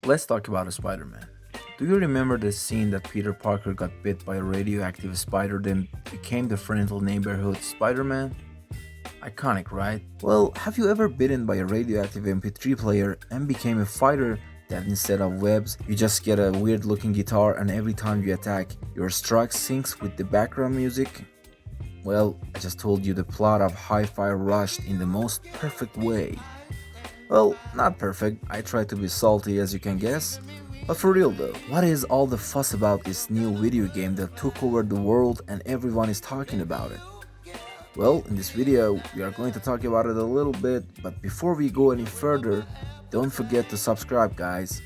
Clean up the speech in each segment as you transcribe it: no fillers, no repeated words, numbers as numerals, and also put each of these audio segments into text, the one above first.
Let's talk about Spider-Man. Do you remember the scene that Peter Parker got bit by a radioactive spider then became the friendly neighborhood Spider-Man? Iconic, right? Well, have you ever bitten by a radioactive MP3 player and became a fighter that instead of webs, you just get a weird looking guitar and every time you attack, your strike syncs with the background music? Well, I just told you the plot of Hi-Fi Rush in the most perfect way. Well, not perfect, I try to be salty as you can guess. But for real though, what is all the fuss about this new video game that took over the world and everyone is talking about it? Well, in this video, we are going to talk about it a little bit, but before we go any further, don't forget to subscribe guys.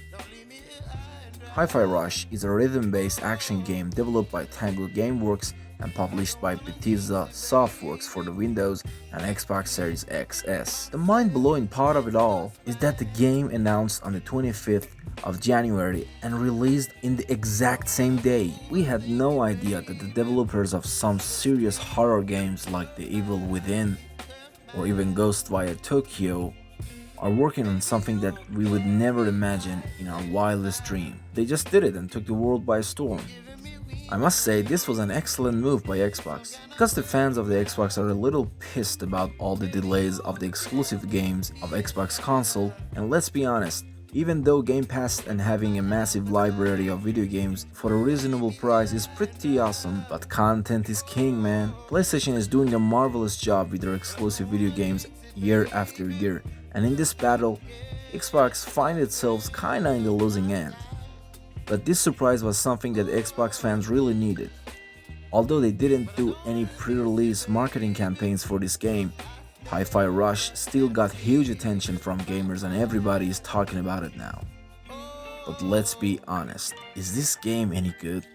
Hi-Fi Rush is a rhythm-based action game developed by Tango Gameworks and published by Bethesda Softworks for the Windows and Xbox Series XS. The mind-blowing part of it all is that the game announced on the 25th of January and released in the exact same day. We had no idea that the developers of some serious horror games like The Evil Within or even Ghostwire Tokyo are working on something that we would never imagine in our wildest dream. They just did it and took the world by storm. I must say this was an excellent move by Xbox, because the fans of the Xbox are a little pissed about all the delays of the exclusive games of Xbox console, and let's be honest, even though Game Pass and having a massive library of video games for a reasonable price is pretty awesome, but content is king, man. PlayStation is doing a marvelous job with their exclusive video games year after year, and in this battle, Xbox finds itself kinda in the losing end. But this surprise was something that Xbox fans really needed. Although they didn't do any pre-release marketing campaigns for this game, Hi-Fi Rush still got huge attention from gamers and everybody is talking about it now. But let's be honest, is this game any good?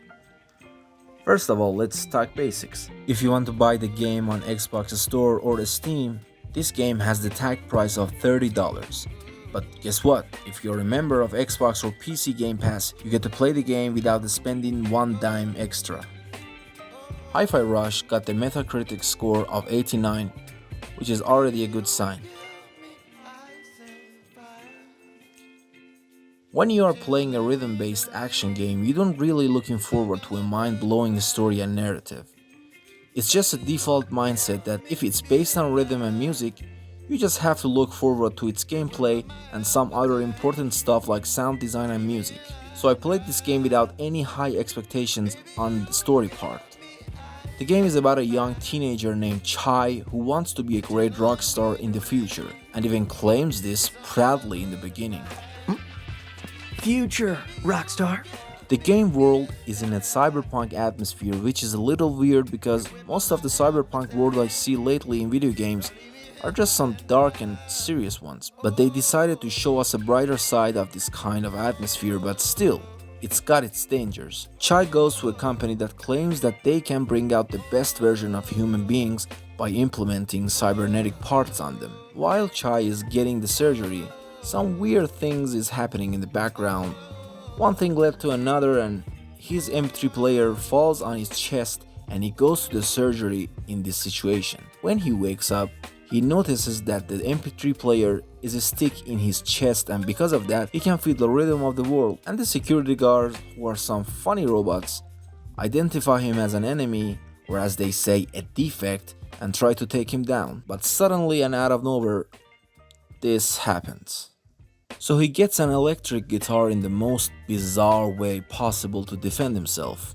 First of all, let's talk basics. If you want to buy the game on Xbox Store or Steam, this game has the tag price of $30. But guess what? If you're a member of Xbox or PC Game Pass, you get to play the game without spending one dime extra. Hi-Fi Rush got the Metacritic score of 89, which is already a good sign. When you are playing a rhythm-based action game, you don't really looking forward to a mind-blowing story and narrative. It's just a default mindset that if it's based on rhythm and music, you just have to look forward to its gameplay and some other important stuff like sound design and music. So I played this game without any high expectations on the story part. The game is about a young teenager named Chai who wants to be a great rock star in the future and even claims this proudly in the beginning. Future rockstar. The game world is in a cyberpunk atmosphere, which is a little weird because most of the cyberpunk world I see lately in video games are just some dark and serious ones. But they decided to show us a brighter side of this kind of atmosphere, but still, it's got its dangers. Chai goes to a company that claims that they can bring out the best version of human beings by implementing cybernetic parts on them. While Chai is getting the surgery, some weird things is happening in the background. One thing led to another and his MP3 player falls on his chest and he goes to the surgery in this situation. When he wakes up, he notices that the MP3 player is a stick in his chest and because of that, he can feel the rhythm of the world. And the security guards, who are some funny robots, identify him as an enemy, or as they say, a defect, and try to take him down. But suddenly and out of nowhere, this happens. So he gets an electric guitar in the most bizarre way possible to defend himself.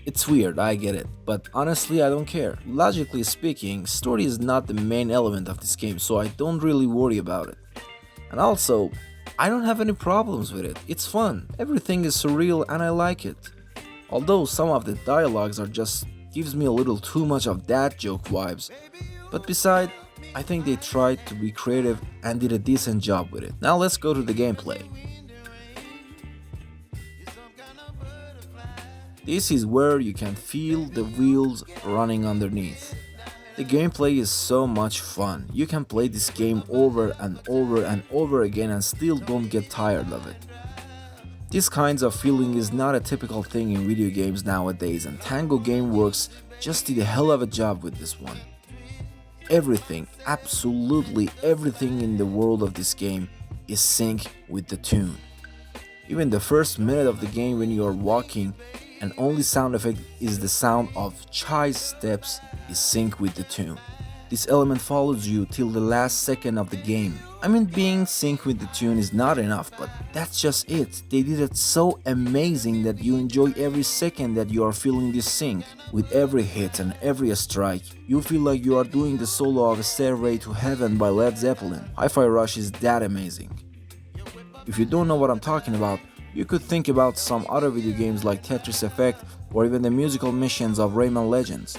It's weird, I get it, but honestly I don't care. Logically speaking, story is not the main element of this game, so I don't really worry about it. And also, I don't have any problems with it. It's fun. Everything is surreal and I like it. Although some of the dialogues are just gives me a little too much of dad joke vibes. But besides, I think they tried to be creative and did a decent job with it. Now let's go to the gameplay. This is where you can feel the wheels running underneath. The gameplay is so much fun. You can play this game over and over and over again and still don't get tired of it. This kinds of feeling is not a typical thing in video games nowadays, and Tango Gameworks just did a hell of a job with this one. Everything, absolutely everything in the world of this game is sync with the tune. Even the first minute of the game when you are walking and only sound effect is the sound of Chai's steps is synced with the tune. This element follows you till the last second of the game. I mean, being synced with the tune is not enough, but that's just it. They did it so amazing that you enjoy every second that you are feeling this sync. With every hit and every strike, you feel like you are doing the solo of Stairway to Heaven by Led Zeppelin. Hi-Fi Rush is that amazing. If you don't know what I'm talking about, you could think about some other video games like Tetris Effect or even the musical missions of Rayman Legends.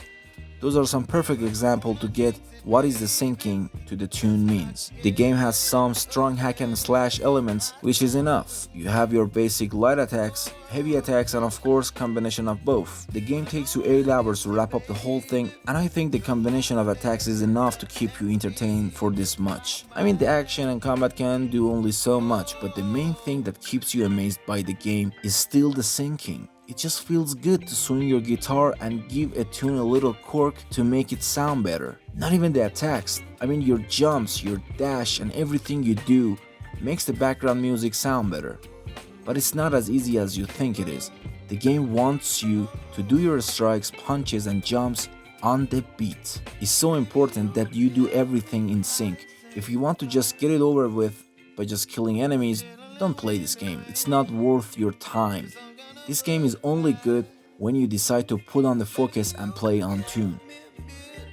Those are some perfect examples to get what is the syncing to the tune means. The game has some strong hack and slash elements, which is enough. You have your basic light attacks, heavy attacks, and of course combination of both. The game takes you 8 hours to wrap up the whole thing, and I think the combination of attacks is enough to keep you entertained for this much. I mean, the action and combat can do only so much, but the main thing that keeps you amazed by the game is still the syncing. It just feels good to swing your guitar and give a tune a little quirk to make it sound better. Not even the attacks, I mean your jumps, your dash, and everything you do makes the background music sound better. But it's not as easy as you think it is. The game wants you to do your strikes, punches, and jumps on the beat. It's so important that you do everything in sync. If you want to just get it over with by just killing enemies, don't play this game. It's not worth your time. This game is only good when you decide to put on the focus and play on tune.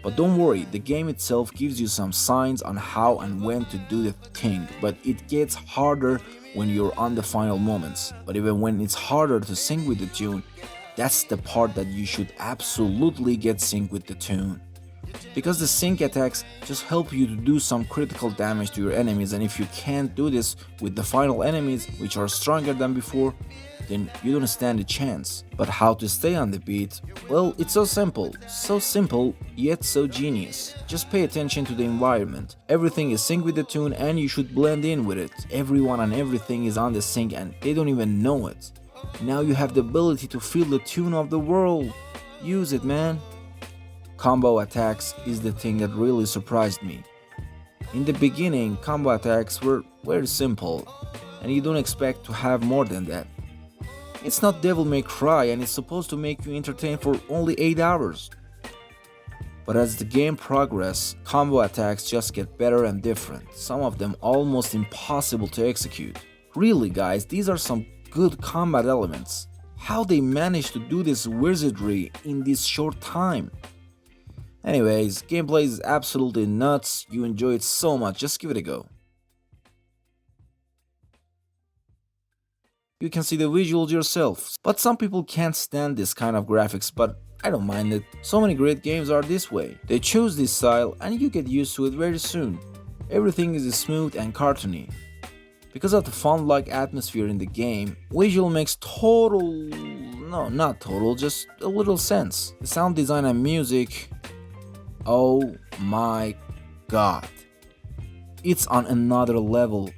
But don't worry, the game itself gives you some signs on how and when to do the thing, but it gets harder when you're on the final moments. But even when it's harder to sync with the tune, that's the part that you should absolutely get synced with the tune. Because the sync attacks just help you to do some critical damage to your enemies, and if you can't do this with the final enemies, which are stronger than before, then you don't stand a chance. But how to stay on the beat? Well, it's so simple yet so genius. Just pay attention to the environment. Everything is synced with the tune and you should blend in with it. Everyone and everything is on the sync and they don't even know it. Now you have the ability to feel the tune of the world. Use it, man. Combo attacks is the thing that really surprised me. In the beginning, combo attacks were very simple and you don't expect to have more than that. It's not Devil May Cry and it's supposed to make you entertained for only 8 hours. But as the game progresses, combo attacks just get better and different, some of them almost impossible to execute. Really guys, these are some good combat elements. How they managed to do this wizardry in this short time. Anyways, gameplay is absolutely nuts, you enjoy it so much, just give it a go. You can see the visuals yourself, but some people can't stand this kind of graphics, but I don't mind it. So many great games are this way. They choose this style and you get used to it very soon. Everything is smooth and cartoony. Because of the fun-like atmosphere in the game, visual makes not total, just a little sense. The sound design and music, oh my god. It's on another level.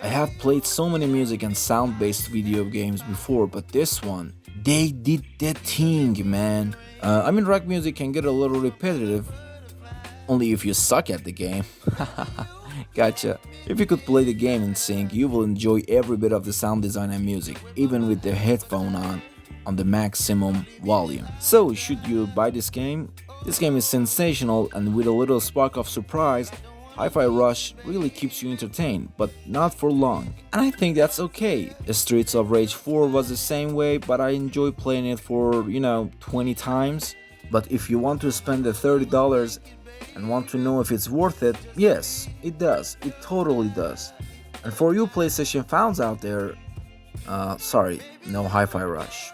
I have played so many music and sound-based video games before, but this one, they did the thing, man. I mean, rock music can get a little repetitive, only if you suck at the game. Gotcha. If you could play the game in sync, you will enjoy every bit of the sound design and music, even with the headphone on the maximum volume. So, should you buy this game? This game is sensational, and with a little spark of surprise, Hi-Fi Rush really keeps you entertained, but not for long. And I think that's okay. Streets of Rage 4 was the same way, but I enjoy playing it for, 20 times. But if you want to spend the $30 and want to know if it's worth it, yes, it does. It totally does. And for you PlayStation fans out there, sorry, no Hi-Fi Rush.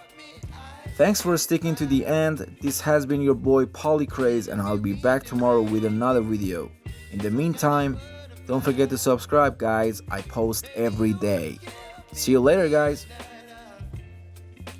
Thanks for sticking to the end. This has been your boy Polycraze, and I'll be back tomorrow with another video. In the meantime, don't forget to subscribe, guys. I post every day. See you later, guys.